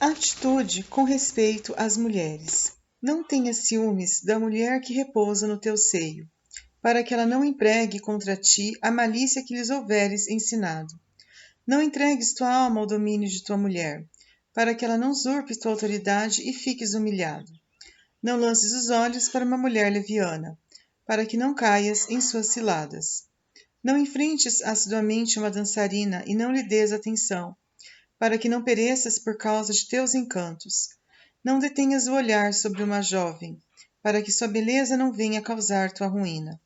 Atitude com respeito às mulheres. Não tenhas ciúmes da mulher que repousa no teu seio, para que ela não empregue contra ti a malícia que lhes houveres ensinado. Não entregues tua alma ao domínio de tua mulher, para que ela não usurpe tua autoridade e fiques humilhado. Não lances os olhos para uma mulher leviana, para que não caias em suas ciladas. Não enfrentes assiduamente uma dançarina e não lhe dês atenção, para que não pereças por causa de teus encantos. Não detenhas o olhar sobre uma jovem, para que sua beleza não venha causar tua ruína.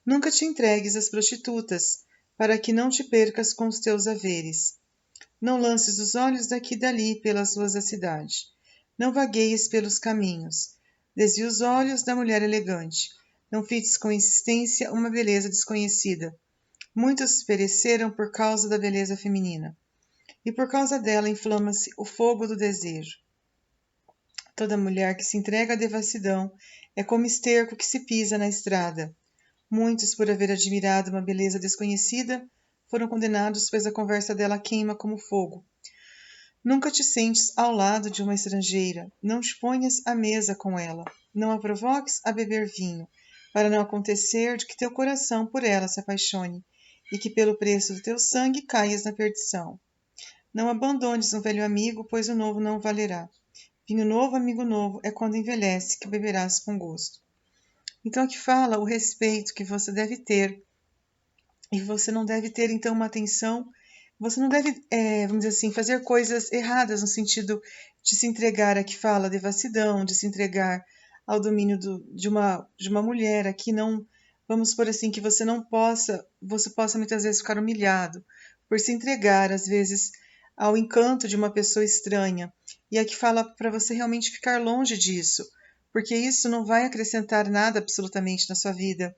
Nunca te entregues às prostitutas, para que não te percas com os teus haveres. Não lances os olhos daqui e dali pelas ruas da cidade. Não vagueies pelos caminhos. Desvia os olhos da mulher elegante. Não fites com insistência uma beleza desconhecida. Muitos pereceram por causa da beleza feminina, e por causa dela inflama-se o fogo do desejo. Toda mulher que se entrega à devassidão é como esterco que se pisa na estrada. Muitos, por haver admirado uma beleza desconhecida, foram condenados, pois a conversa dela queima como fogo. Nunca te sentes ao lado de uma estrangeira, não te ponhas à mesa com ela, não a provoques a beber vinho, para não acontecer de que teu coração por ela se apaixone, e que pelo preço do teu sangue caias na perdição. Não abandones um velho amigo, pois o novo não valerá. Vinho novo, amigo novo, é quando envelhece que beberás com gosto. Então aqui fala o respeito que você deve ter, e você não deve ter então uma atenção, você não deve, vamos dizer assim, fazer coisas erradas no sentido de se entregar, aqui fala devassidão, de se entregar ao domínio de uma mulher, aqui não, vamos supor assim, que você possa muitas vezes ficar humilhado por se entregar, às vezes, ao encanto de uma pessoa estranha. E aqui fala para você realmente ficar longe disso, porque isso não vai acrescentar nada absolutamente na sua vida,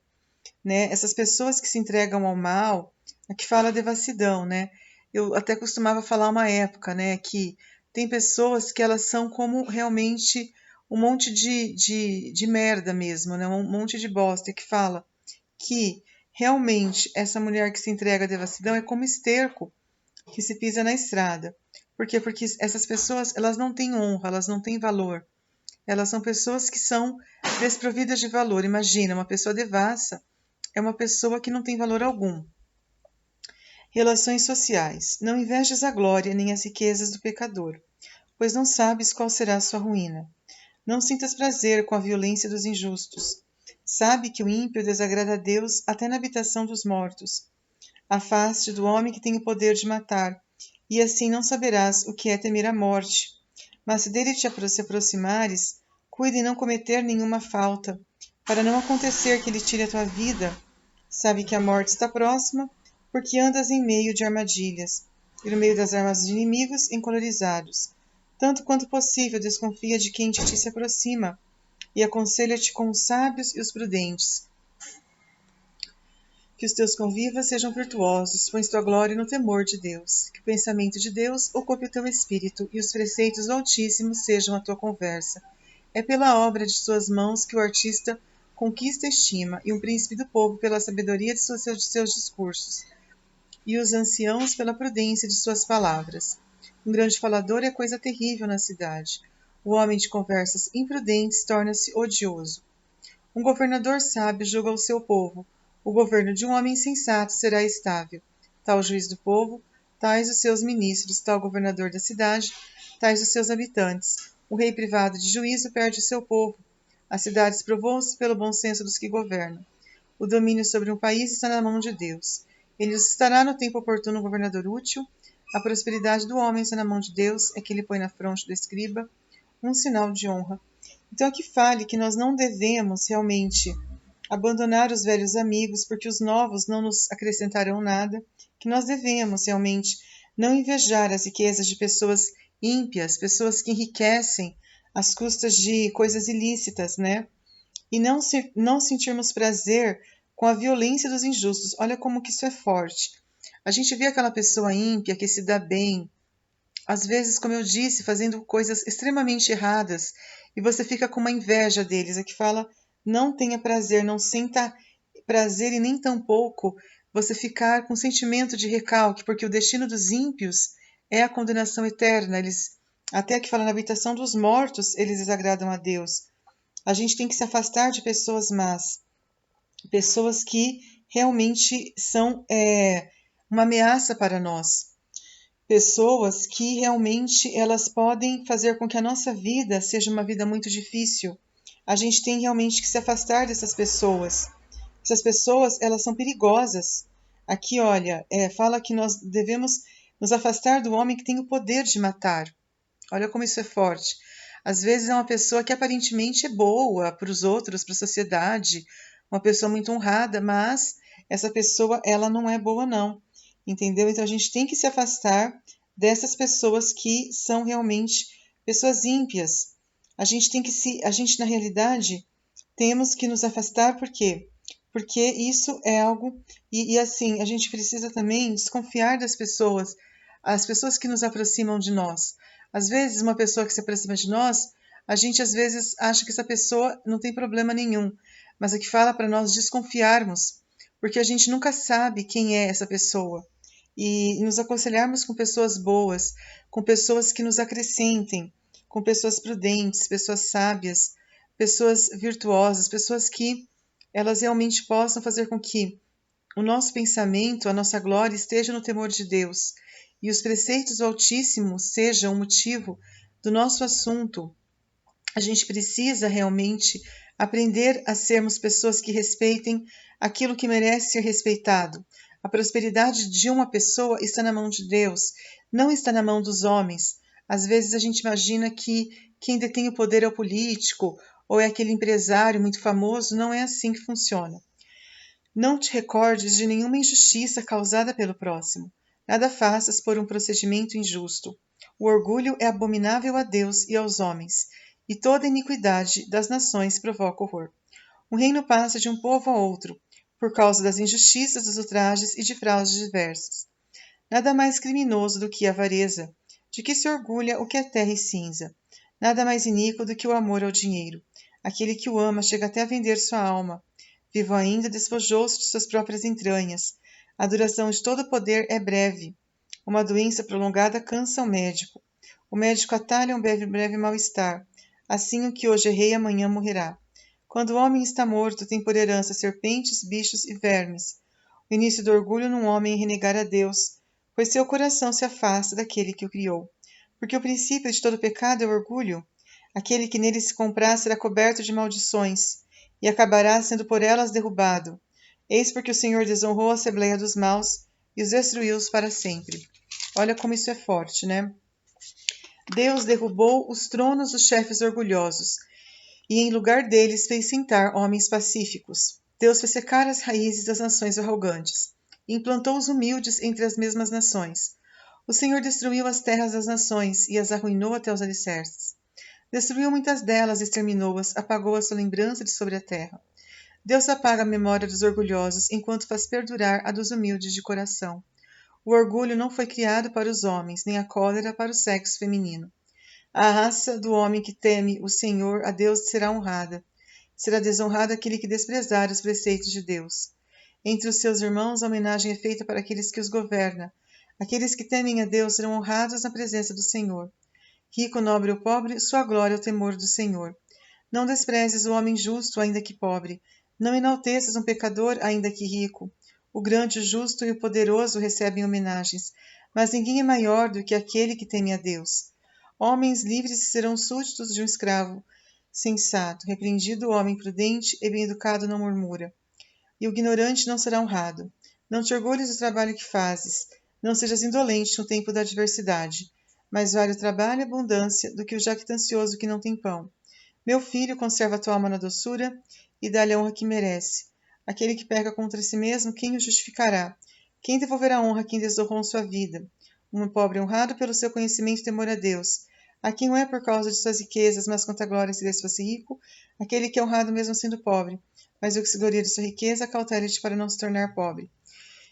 né? Essas pessoas que se entregam ao mal, aqui fala devassidão, né? Eu até costumava falar uma época, né, que tem pessoas que elas são como realmente um monte de merda mesmo, né? Um monte de bosta, que fala que realmente essa mulher que se entrega à devassidão é como esterco que se pisa na estrada. Por quê? Porque essas pessoas, elas não têm honra, elas não têm valor. Elas são pessoas que são desprovidas de valor. Imagina, uma pessoa devassa é uma pessoa que não tem valor algum. Relações sociais. Não invejes a glória nem as riquezas do pecador, pois não sabes qual será a sua ruína. Não sintas prazer com a violência dos injustos. Sabe que o ímpio desagrada a Deus até na habitação dos mortos. Afaste do homem que tem o poder de matar, e assim não saberás o que é temer a morte. Mas se dele te aproximares, cuide em não cometer nenhuma falta, para não acontecer que ele tire a tua vida. Sabe que a morte está próxima, porque andas em meio de armadilhas, e no meio das armas de inimigos encolorizados. Tanto quanto possível, desconfia de quem de ti se aproxima, e aconselha-te com os sábios e os prudentes. Que os teus convivas sejam virtuosos, pões tua glória no temor de Deus. Que o pensamento de Deus ocupe o teu espírito, e os preceitos do Altíssimo sejam a tua conversa. É pela obra de suas mãos que o artista conquista a estima, e um príncipe do povo pela sabedoria de seus discursos, e os anciãos pela prudência de suas palavras. Um grande falador é coisa terrível na cidade. O homem de conversas imprudentes torna-se odioso. Um governador sábio julga o seu povo. O governo de um homem insensato será estável. Tal juiz do povo, tais os seus ministros, tal governador da cidade, tais os seus habitantes. O rei privado de juízo perde seu povo. As cidades provoam-se pelo bom senso dos que governam. O domínio sobre um país está na mão de Deus. Ele estará no tempo oportuno um governador útil. A prosperidade do homem está na mão de Deus, é que ele põe na fronte do escriba um sinal de honra. Então aqui fale que nós não devemos realmente abandonar os velhos amigos, porque os novos não nos acrescentarão nada, que nós devemos realmente não invejar as riquezas de pessoas ímpias, pessoas que enriquecem às custas de coisas ilícitas, né? E não sentirmos prazer com a violência dos injustos. Olha como que isso é forte. A gente vê aquela pessoa ímpia que se dá bem, às vezes, como eu disse, fazendo coisas extremamente erradas, e você fica com uma inveja deles. Aqui fala, não tenha prazer, não sinta prazer e nem tampouco você ficar com sentimento de recalque, porque o destino dos ímpios é a condenação eterna. Até que fala na habitação dos mortos, eles desagradam a Deus. A gente tem que se afastar de pessoas más, pessoas que realmente são uma ameaça para nós, pessoas que realmente elas podem fazer com que a nossa vida seja uma vida muito difícil. A gente tem realmente que se afastar dessas pessoas. Essas pessoas, elas são perigosas. Aqui, olha, fala que nós devemos nos afastar do homem que tem o poder de matar. Olha como isso é forte. Às vezes é uma pessoa que aparentemente é boa para os outros, para a sociedade, uma pessoa muito honrada, mas essa pessoa, ela não é boa não, entendeu? Então a gente tem que se afastar dessas pessoas que são realmente pessoas ímpias. A gente na realidade temos que nos afastar, por quê? Porque isso é algo, e assim, a gente precisa também desconfiar das pessoas, as pessoas que nos aproximam de nós. Às vezes, uma pessoa que se aproxima de nós, a gente às vezes acha que essa pessoa não tem problema nenhum, mas o que fala para nós desconfiarmos, porque a gente nunca sabe quem é essa pessoa. E nos aconselharmos com pessoas boas, com pessoas que nos acrescentem, com pessoas prudentes, pessoas sábias, pessoas virtuosas, pessoas que elas realmente possam fazer com que o nosso pensamento, a nossa glória esteja no temor de Deus e os preceitos do Altíssimo sejam o motivo do nosso assunto. A gente precisa realmente aprender a sermos pessoas que respeitem aquilo que merece ser respeitado. A prosperidade de uma pessoa está na mão de Deus, não está na mão dos homens. Às vezes a gente imagina que quem detém o poder é o político ou é aquele empresário muito famoso. Não é assim que funciona. Não te recordes de nenhuma injustiça causada pelo próximo. Nada faças por um procedimento injusto. O orgulho é abominável a Deus e aos homens, e toda iniquidade das nações provoca horror. Um reino passa de um povo a outro, por causa das injustiças, dos ultrajes e de fraudes diversas. Nada mais criminoso do que a avareza, de que se orgulha o que é terra e cinza. Nada mais iníquo do que o amor ao dinheiro. Aquele que o ama chega até a vender sua alma. Vivo ainda, despojou-se de suas próprias entranhas. A duração de todo poder é breve. Uma doença prolongada cansa o médico. O médico atalha um breve mal-estar. Assim o que hoje é rei, amanhã morrerá. Quando o homem está morto, tem por herança serpentes, bichos e vermes. O início do orgulho num homem é renegar a Deus, pois seu coração se afasta daquele que o criou. Porque o princípio de todo pecado é o orgulho. Aquele que nele se compraz será coberto de maldições, e acabará sendo por elas derrubado. Eis porque o Senhor desonrou a Assembleia dos Maus e os destruiu para sempre. Olha como isso é forte, né? Deus derrubou os tronos dos chefes orgulhosos, e em lugar deles fez sentar homens pacíficos. Deus fez secar as raízes das nações arrogantes, e implantou os humildes entre as mesmas nações. O Senhor destruiu as terras das nações e as arruinou até os alicerces. Destruiu muitas delas, exterminou-as, apagou a sua lembrança de sobre a terra. Deus apaga a memória dos orgulhosos, enquanto faz perdurar a dos humildes de coração. O orgulho não foi criado para os homens, nem a cólera para o sexo feminino. A raça do homem que teme o Senhor, a Deus, será honrada. Será desonrado aquele que desprezar os preceitos de Deus. Entre os seus irmãos, a homenagem é feita para aqueles que os governam. Aqueles que temem a Deus serão honrados na presença do Senhor. Rico, nobre ou pobre, sua glória é o temor do Senhor. Não desprezes o homem justo, ainda que pobre. Não enalteças um pecador, ainda que rico. O grande, o justo e o poderoso recebem homenagens, mas ninguém é maior do que aquele que teme a Deus. Homens livres serão súditos de um escravo sensato. Repreendido o homem prudente e bem-educado não murmura. E o ignorante não será honrado. Não te orgulhes do trabalho que fazes. Não sejas indolente no tempo da adversidade. Mais vale o trabalho e a abundância do que o jactancioso que não tem pão. Meu filho, conserva a tua alma na doçura e dá-lhe a honra que merece. Aquele que peca contra si mesmo, quem o justificará? Quem devolverá honra a quem desonrou sua vida? Um pobre honrado pelo seu conhecimento e temor a Deus. A quem o é por causa de suas riquezas, mas quanta glória se Deus fosse rico? Aquele que é honrado mesmo sendo pobre. Mas o que se gloria de sua riqueza, acautela-te para não se tornar pobre.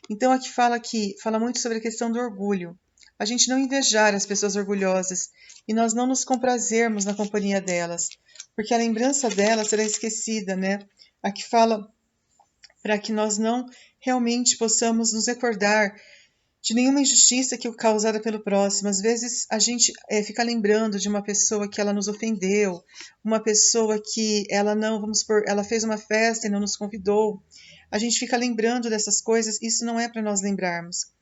Então aqui fala muito sobre a questão do orgulho. A gente não invejar as pessoas orgulhosas e nós não nos comprazermos na companhia delas, porque a lembrança delas será esquecida, né? Aqui fala para que nós não realmente possamos nos recordar de nenhuma injustiça que causada pelo próximo. Às vezes a gente fica lembrando de uma pessoa que ela nos ofendeu, uma pessoa que ela não, vamos supor, ela fez uma festa e não nos convidou. A gente fica lembrando dessas coisas, isso não é para nós lembrarmos.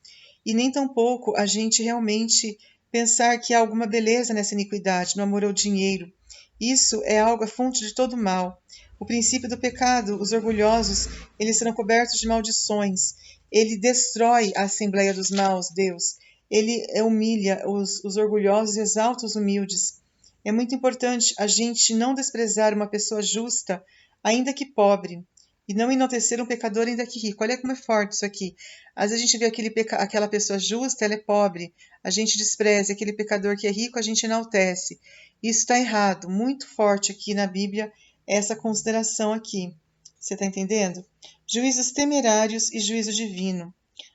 E nem tampouco a gente realmente pensar que há alguma beleza nessa iniquidade, no amor ao dinheiro. Isso é algo a fonte de todo mal. O princípio do pecado, os orgulhosos, eles serão cobertos de maldições. Ele destrói a Assembleia dos Maus, Deus. Ele humilha os orgulhosos e exalta os humildes. É muito importante a gente não desprezar uma pessoa justa, ainda que pobre, e não enaltecer um pecador, ainda que rico. Olha como é forte isso aqui. Às vezes a gente vê aquela pessoa justa, ela é pobre, a gente despreza. Aquele pecador que é rico, a gente enaltece. Isso está errado, muito forte aqui na Bíblia, essa consideração aqui. Você está entendendo? Juízos temerários e juízo divino.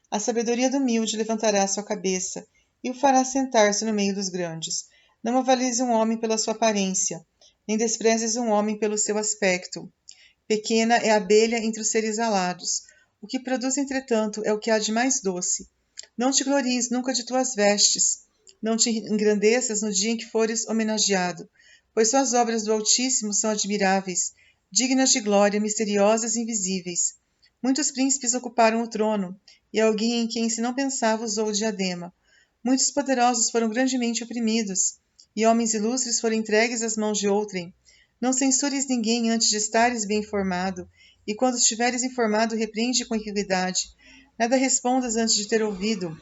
A sabedoria do humilde levantará a sua cabeça e o fará sentar-se no meio dos grandes. Não avalies um homem pela sua aparência, nem desprezes um homem pelo seu aspecto. Pequena é a abelha entre os seres alados. O que produz, entretanto, é o que há de mais doce. Não te glories nunca de tuas vestes. Não te engrandeças no dia em que fores homenageado, pois só as obras do Altíssimo são admiráveis, dignas de glória, misteriosas e invisíveis. Muitos príncipes ocuparam o trono, e alguém em quem se não pensava usou o diadema. Muitos poderosos foram grandemente oprimidos, e homens ilustres foram entregues às mãos de outrem. Não censures ninguém antes de estares bem informado, e quando estiveres informado, repreende com equidade. Nada respondas antes de ter ouvido.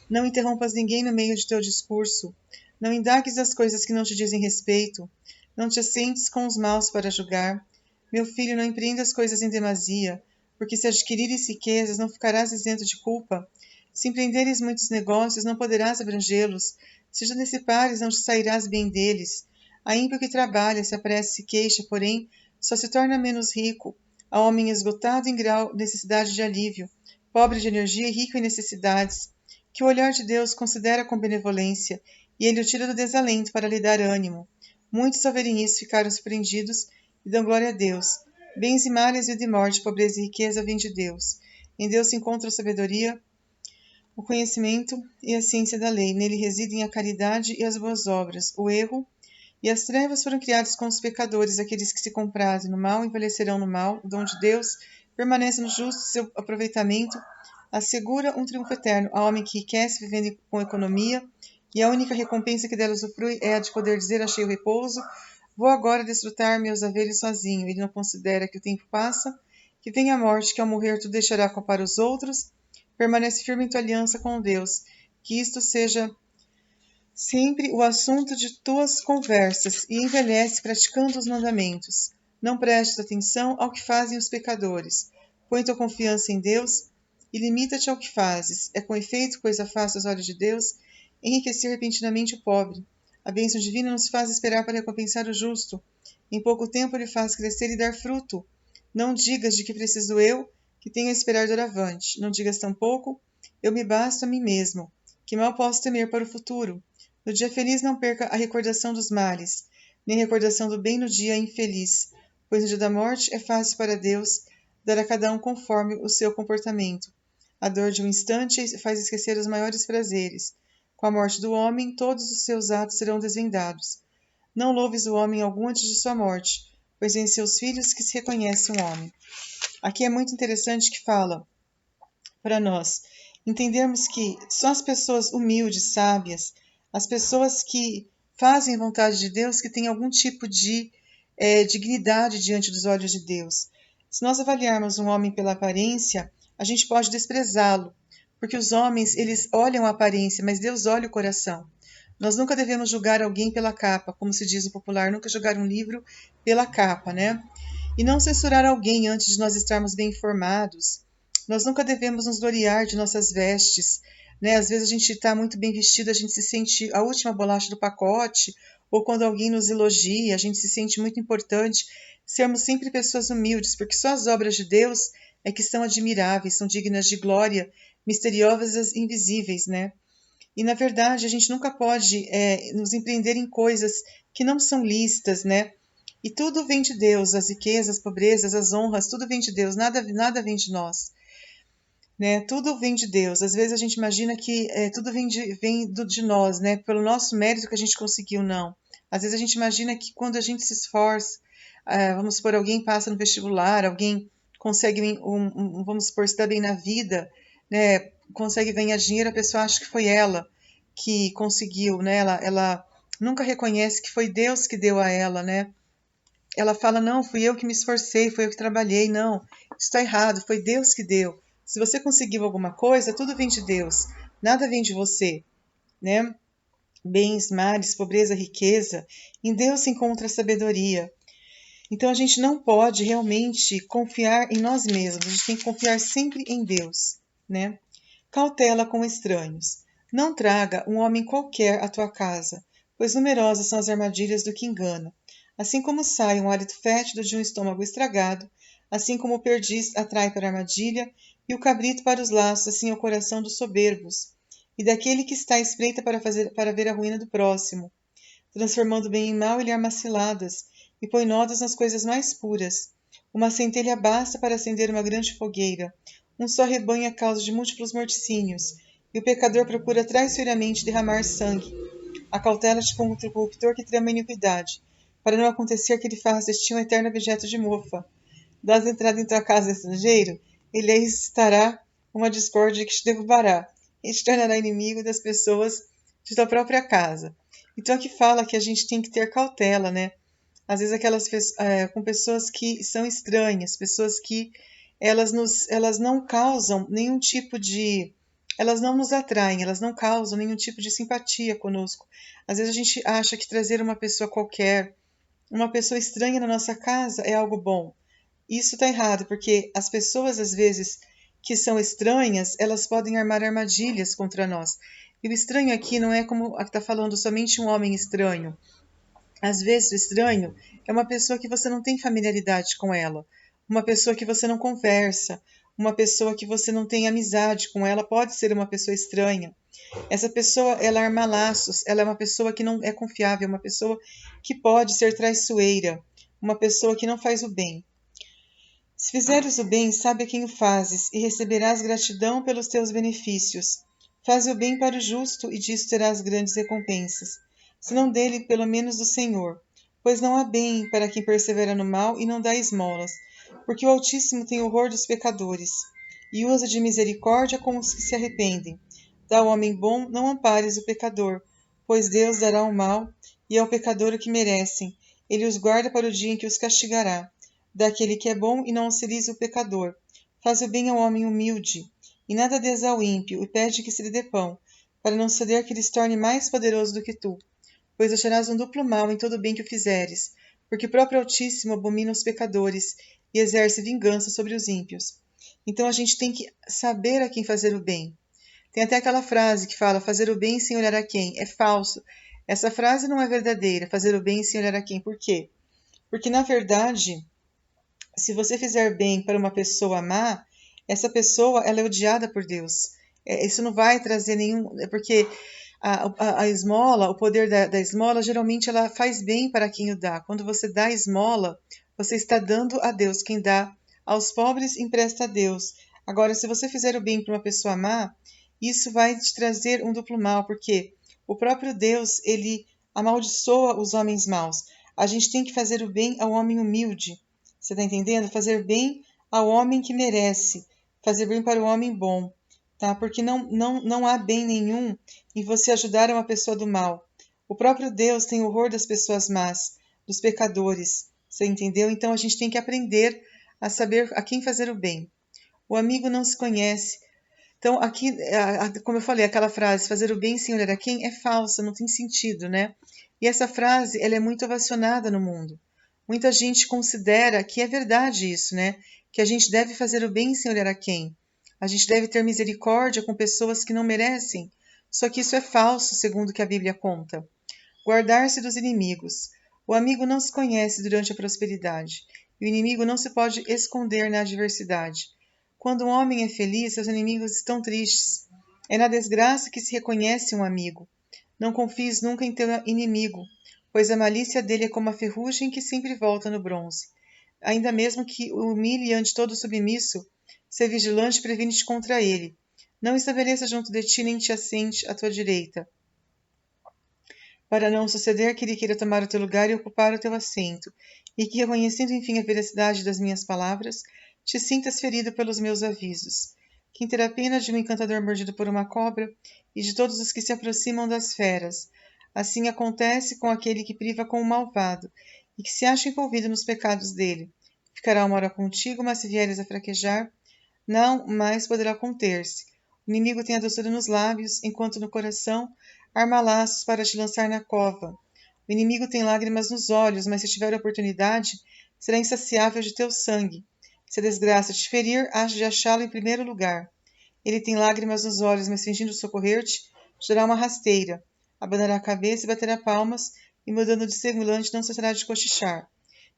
Não interrompas ninguém no meio de teu discurso. Não indagues as coisas que não te dizem respeito. Não te assentes com os maus para julgar. Meu filho, não empreenda as coisas em demasia, porque se adquirires riquezas, não ficarás isento de culpa. Se empreenderes muitos negócios, não poderás abrangê-los. Se já antecipares, não te sairás bem deles. A ímpio que trabalha, se apressa e se queixa, porém, só se torna menos rico. Há homem esgotado em grau necessidade de alívio, pobre de energia e rico em necessidades, que o olhar de Deus considera com benevolência, e ele o tira do desalento para lhe dar ânimo. Muitos ao verem isso ficaram surpreendidos e dão glória a Deus. Bens e males, vida e morte, pobreza e riqueza vêm de Deus. Em Deus se encontra a sabedoria, o conhecimento e a ciência da lei. Nele residem a caridade e as boas obras. O erro e as trevas foram criados com os pecadores. Aqueles que se comprazem no mal envelhecerão no mal. O dom de Deus permanece no justo, seu aproveitamento assegura um triunfo eterno ao homem que enriquece vivendo com economia, e a única recompensa que dela usufrui é a de poder dizer: achei o repouso, vou agora desfrutar meus haveres sozinho. Ele não considera que o tempo passa, que vem a morte, que ao morrer tu deixará para os outros. Permanece firme em tua aliança com Deus, que isto seja sempre o assunto de tuas conversas, e envelhece praticando os mandamentos. Não prestes atenção ao que fazem os pecadores. Põe tua confiança em Deus e limita-te ao que fazes. É com efeito coisa fácil aos olhos de Deus enriquecer repentinamente o pobre. A bênção divina nos faz esperar para recompensar o justo. Em pouco tempo ele faz crescer e dar fruto. Não digas de que preciso eu, que tenho a esperar doravante. Não digas tampouco, eu me basto a mim mesmo, que mal posso temer para o futuro. No dia feliz não perca a recordação dos males, nem a recordação do bem no dia infeliz, pois no dia da morte é fácil para Deus dar a cada um conforme o seu comportamento. A dor de um instante faz esquecer os maiores prazeres. Com a morte do homem, todos os seus atos serão desvendados. Não louves o homem algum antes de sua morte, pois é em seus filhos que se reconhece um homem. Aqui é muito interessante que fala para nós entendermos que só as pessoas humildes, sábias, as pessoas que fazem a vontade de Deus, que têm algum tipo de dignidade diante dos olhos de Deus. Se nós avaliarmos um homem pela aparência, a gente pode desprezá-lo, porque os homens, eles olham a aparência, mas Deus olha o coração. Nós nunca devemos julgar alguém pela capa, como se diz no popular, nunca julgar um livro pela capa, né? E não censurar alguém antes de nós estarmos bem informados. Nós nunca devemos nos gloriar de nossas vestes, né? Às vezes a gente está muito bem vestido, a gente se sente a última bolacha do pacote, ou quando alguém nos elogia, a gente se sente muito importante. Sermos sempre pessoas humildes, porque só as obras de Deus é que são admiráveis, são dignas de glória, misteriosas e invisíveis, né? E, na verdade, a gente nunca pode nos empreender em coisas que não são lícitas, né? E tudo vem de Deus, as riquezas, as pobrezas, as honras, tudo vem de Deus, nada vem de nós. né? Tudo vem de Deus. Às vezes a gente imagina que tudo vem de nós, né? Pelo nosso mérito que a gente conseguiu, não. Às vezes a gente imagina que quando a gente se esforça, vamos supor, alguém passa no vestibular, alguém consegue, vamos supor, se dá bem na vida, né? Consegue ganhar dinheiro, a pessoa acha que foi ela que conseguiu, né? Ela nunca reconhece que foi Deus que deu a ela, né? Ela fala, não, fui eu que me esforcei, fui eu que trabalhei. Não, isso está errado, foi Deus que deu. Se você conseguiu alguma coisa, tudo vem de Deus, nada vem de você, né? Bens, males, pobreza, riqueza, em Deus se encontra a sabedoria. Então a gente não pode realmente confiar em nós mesmos, a gente tem que confiar sempre em Deus, né? Cautela com estranhos. Não traga um homem qualquer à tua casa, pois numerosas são as armadilhas do que engana. Assim como sai um hálito fétido de um estômago estragado, assim como o perdiz atrai para a armadilha e o cabrito para os laços, assim é o coração dos soberbos e daquele que está à espreita para ver a ruína do próximo, transformando o bem em mal, ele arma ciladas e põe nodas nas coisas mais puras. Uma centelha basta para acender uma grande fogueira. Um só rebanho é causa de múltiplos morticínios, e o pecador procura traiçoeiramente derramar sangue. Acautela-te contra o corruptor que trama a iniquidade, para não acontecer que ele faça de ti um eterno objeto de mofa. Dás entrada em tua casa estrangeiro, ele aí estará uma discórdia que te derrubará, e te tornará inimigo das pessoas de tua própria casa. Então aqui fala que a gente tem que ter cautela, né? Às vezes com pessoas que são estranhas, pessoas que elas não causam nenhum tipo de, elas não nos atraem, elas não causam nenhum tipo de simpatia conosco. Às vezes a gente acha que trazer uma pessoa qualquer, uma pessoa estranha na nossa casa é algo bom. Isso está errado, porque as pessoas, às vezes, que são estranhas, elas podem armar armadilhas contra nós. E o estranho aqui não é como está falando somente um homem estranho. Às vezes, o estranho é uma pessoa que você não tem familiaridade com ela, uma pessoa que você não conversa, uma pessoa que você não tem amizade com ela, pode ser uma pessoa estranha. Essa pessoa, ela arma laços, ela é uma pessoa que não é confiável, uma pessoa que pode ser traiçoeira, uma pessoa que não faz o bem. Se fizeres o bem, sabe a quem o fazes, e receberás gratidão pelos teus benefícios. Faze o bem para o justo, e disso terás grandes recompensas. Se não dele, pelo menos do Senhor. Pois não há bem para quem persevera no mal e não dá esmolas, porque o Altíssimo tem horror dos pecadores, e usa de misericórdia com os que se arrependem. Dá ao homem bom, não ampares o pecador, pois Deus dará o mal, e ao pecador o que merecem. Ele os guarda para o dia em que os castigará. Daquele que é bom e não auxiliza o pecador. Faz o bem ao homem humilde, e nada dês ao ímpio, e pede que se lhe dê pão, para não ceder que ele se torne mais poderoso do que tu. Pois acharás um duplo mal em todo o bem que o fizeres, porque o próprio Altíssimo abomina os pecadores e exerce vingança sobre os ímpios. Então a gente tem que saber a quem fazer o bem. Tem até aquela frase que fala fazer o bem sem olhar a quem. É falso. Essa frase não é verdadeira, fazer o bem sem olhar a quem. Por quê? Porque, na verdade, se você fizer bem para uma pessoa má, essa pessoa ela é odiada por Deus. Isso não vai trazer nenhum. Porque a esmola, o poder da esmola, geralmente ela faz bem para quem o dá. Quando você dá esmola, você está dando a Deus. Quem dá aos pobres empresta a Deus. Agora, se você fizer o bem para uma pessoa má, isso vai te trazer um duplo mal, porque o próprio Deus, ele amaldiçoa os homens maus. A gente tem que fazer o bem ao homem humilde. Você está entendendo? Fazer bem ao homem que merece. Fazer bem para o homem bom. Tá? Porque não há bem nenhum em você ajudar uma pessoa do mal. O próprio Deus tem horror das pessoas más, dos pecadores. Você entendeu? Então a gente tem que aprender a saber a quem fazer o bem. O amigo não se conhece. Então, aqui, como eu falei, aquela frase, fazer o bem sem olhar a quem, é falsa, não tem sentido, né? E essa frase, ela é muito ovacionada no mundo. Muita gente considera que é verdade isso, né? Que a gente deve fazer o bem sem olhar a quem. A gente deve ter misericórdia com pessoas que não merecem. Só que isso é falso, segundo o que a Bíblia conta. Guardar-se dos inimigos. O amigo não se conhece durante a prosperidade, e o inimigo não se pode esconder na adversidade. Quando um homem é feliz, seus inimigos estão tristes. É na desgraça que se reconhece um amigo. Não confies nunca em teu inimigo, pois a malícia dele é como a ferrugem que sempre volta no bronze. Ainda mesmo que o humilhe ante todo submisso, Sê vigilante e previne-te contra ele. Não estabeleça junto de ti, nem te assente à tua direita, para não suceder que ele queira tomar o teu lugar e ocupar o teu assento, e que, reconhecendo enfim a veracidade das minhas palavras, te sintas ferido pelos meus avisos. Quem terá pena de um encantador mordido por uma cobra e de todos os que se aproximam das feras? Assim acontece com aquele que priva com o malvado e que se acha envolvido nos pecados dele. Ficará uma hora contigo, mas se vieres a fraquejar, não mais poderá conter-se. O inimigo tem a doçura nos lábios, enquanto no coração arma laços para te lançar na cova. O inimigo tem lágrimas nos olhos, mas se tiver oportunidade, será insaciável de teu sangue. Se a desgraça te ferir, hás de achá-lo em primeiro lugar. Ele tem lágrimas nos olhos, mas fingindo socorrer-te, te dará uma rasteira. Abanará a cabeça e baterá palmas, e mudando de semblante não cessará de cochichar.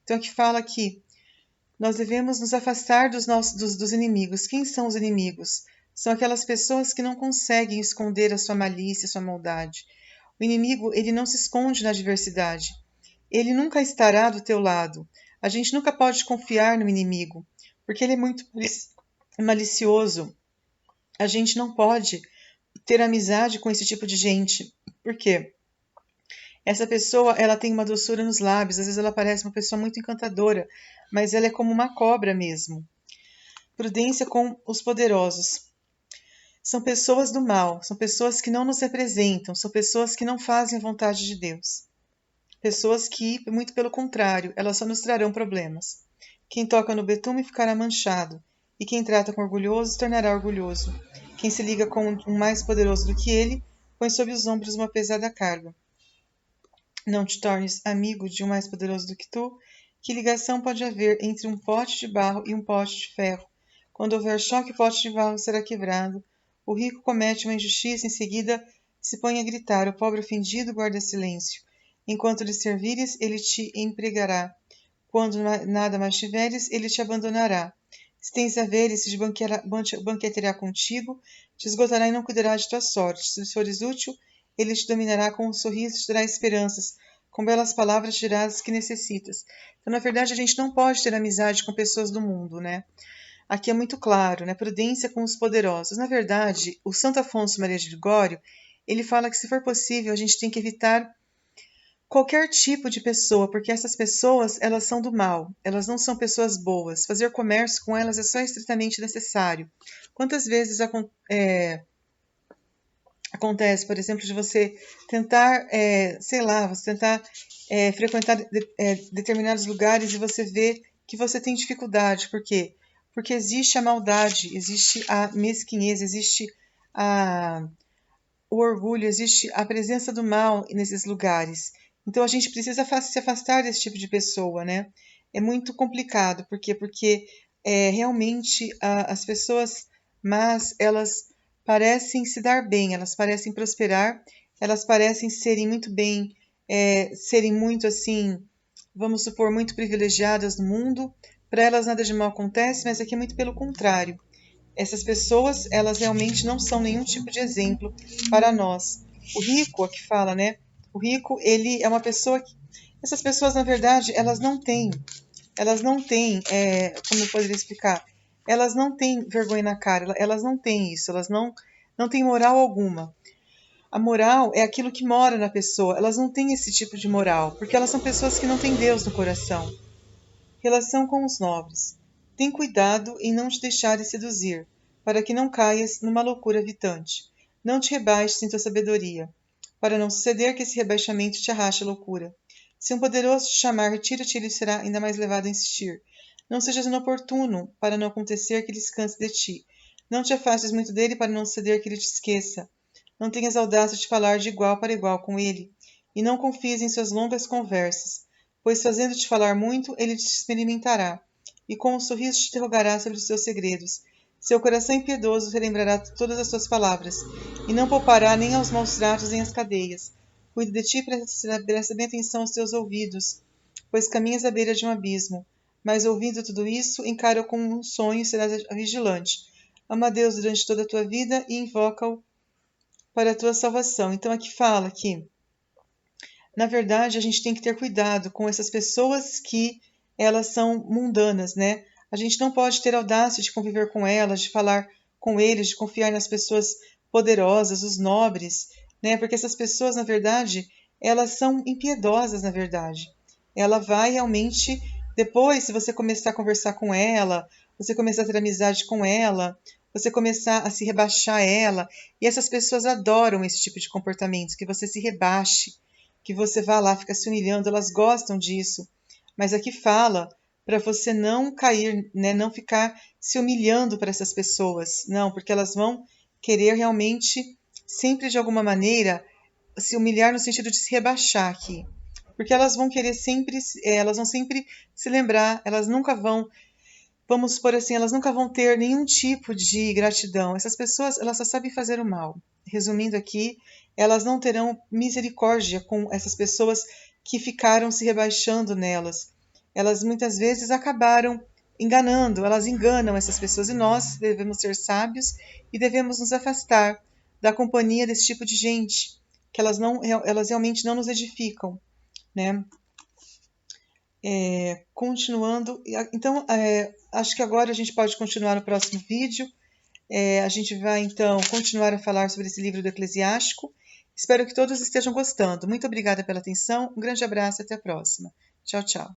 Então aqui fala que nós devemos nos afastar dos inimigos. Quem são os inimigos? São aquelas pessoas que não conseguem esconder a sua malícia, a sua maldade. O inimigo, ele não se esconde na adversidade. Ele nunca estará do teu lado. A gente nunca pode confiar no inimigo, porque ele é muito malicioso. A gente não pode ter amizade com esse tipo de gente. Por quê? Essa pessoa, ela tem uma doçura nos lábios, às vezes ela parece uma pessoa muito encantadora, mas ela é como uma cobra mesmo. Prudência com os poderosos. São pessoas do mal, são pessoas que não nos representam, são pessoas que não fazem a vontade de Deus. Pessoas que, muito pelo contrário, elas só nos trarão problemas. Quem toca no betume ficará manchado, e quem trata com orgulhoso se tornará orgulhoso. Quem se liga com um mais poderoso do que ele, põe sob os ombros uma pesada carga. Não te tornes amigo de um mais poderoso do que tu. Que ligação pode haver entre um pote de barro e um pote de ferro? Quando houver choque, o pote de barro será quebrado. O rico comete uma injustiça, em seguida se põe a gritar. O pobre ofendido guarda silêncio. Enquanto lhe servires, ele te empregará. Quando nada mais tiveres, ele te abandonará. Se tens haveres, se banqueteará contigo, te esgotará e não cuidará de tua sorte. Se fores útil, ele te dominará com um sorriso, te dará esperanças, com belas palavras te dirá as que necessitas. Então, na verdade, a gente não pode ter amizade com pessoas do mundo, né? Aqui é muito claro, né? Prudência com os poderosos. Na verdade, o Santo Afonso Maria de Ligório, ele fala que, se for possível, a gente tem que evitar qualquer tipo de pessoa, porque essas pessoas, elas são do mal, elas não são pessoas boas. Fazer comércio com elas é só estritamente necessário. Quantas vezes acontece, por exemplo, de você tentar, você tentar frequentar determinados lugares e você vê que você tem dificuldade. Por quê? Porque existe a maldade, existe a mesquinhez, existe o orgulho, existe a presença do mal nesses lugares. Então a gente precisa se afastar desse tipo de pessoa, né? É muito complicado, por quê? Porque realmente as pessoas más, elas parecem se dar bem, elas parecem prosperar, elas parecem serem muito bem, serem muito assim, vamos supor, muito privilegiadas no mundo. Para elas nada de mal acontece, mas aqui é muito pelo contrário. Essas pessoas, elas realmente não são nenhum tipo de exemplo para nós. O rico, aqui fala, né? O rico, ele é uma pessoa que... Essas pessoas, na verdade, elas não têm, como eu poderia explicar? Elas não têm vergonha na cara, elas não têm isso, elas não têm moral alguma. A moral é aquilo que mora na pessoa, elas não têm esse tipo de moral, porque elas são pessoas que não têm Deus no coração. Relação com os nobres. Tem cuidado em não te deixares seduzir, para que não caias numa loucura vitante. Não te rebaixes em tua sabedoria, para não suceder que esse rebaixamento te arraste à loucura. Se um poderoso te chamar, retira-te, ele será ainda mais levado a insistir. Não sejas inoportuno, para não acontecer que ele se canse de ti. Não te afastes muito dele, para não suceder que ele te esqueça. Não tenhas audácia de falar de igual para igual com ele, e não confies em suas longas conversas, pois fazendo-te falar muito, ele te experimentará, e com um sorriso te interrogará sobre os seus segredos. Seu coração impiedoso relembrará todas as suas palavras, e não poupará nem aos maus tratos nem às cadeias. Cuide de ti e presta bem atenção aos teus ouvidos, pois caminhas à beira de um abismo. Mas ouvindo tudo isso, encara-o como um sonho e serás vigilante. Ama a Deus durante toda a tua vida e invoca-o para a tua salvação. Então aqui fala que, na verdade, a gente tem que ter cuidado com essas pessoas que elas são mundanas, né? A gente não pode ter audácia de conviver com elas, de falar com eles, de confiar nas pessoas poderosas, os nobres, né? Porque essas pessoas, na verdade, elas são impiedosas, na verdade. Ela vai realmente, depois, se você começar a conversar com ela, você começar a ter amizade com ela, você começar a se rebaixar ela, e essas pessoas adoram esse tipo de comportamento, que você se rebaixe, que você vá lá, fica se humilhando, elas gostam disso. Mas aqui fala para você não cair, né, não ficar se humilhando para essas pessoas, não, porque elas vão querer realmente, sempre de alguma maneira, se humilhar no sentido de se rebaixar aqui. Porque elas vão querer sempre, elas vão sempre se lembrar, elas nunca vão, vamos por assim, elas nunca vão ter nenhum tipo de gratidão. Essas pessoas, elas só sabem fazer o mal. Resumindo aqui, elas não terão misericórdia com essas pessoas que ficaram se rebaixando nelas. Elas muitas vezes acabaram enganando, elas enganam essas pessoas e nós devemos ser sábios e devemos nos afastar da companhia desse tipo de gente, que elas realmente não nos edificam, né? Continuando, então, acho que agora a gente pode continuar no próximo vídeo. A gente vai, então, continuar a falar sobre esse livro do Eclesiástico. Espero que todos estejam gostando. Muito obrigada pela atenção, um grande abraço e até a próxima. Tchau, tchau.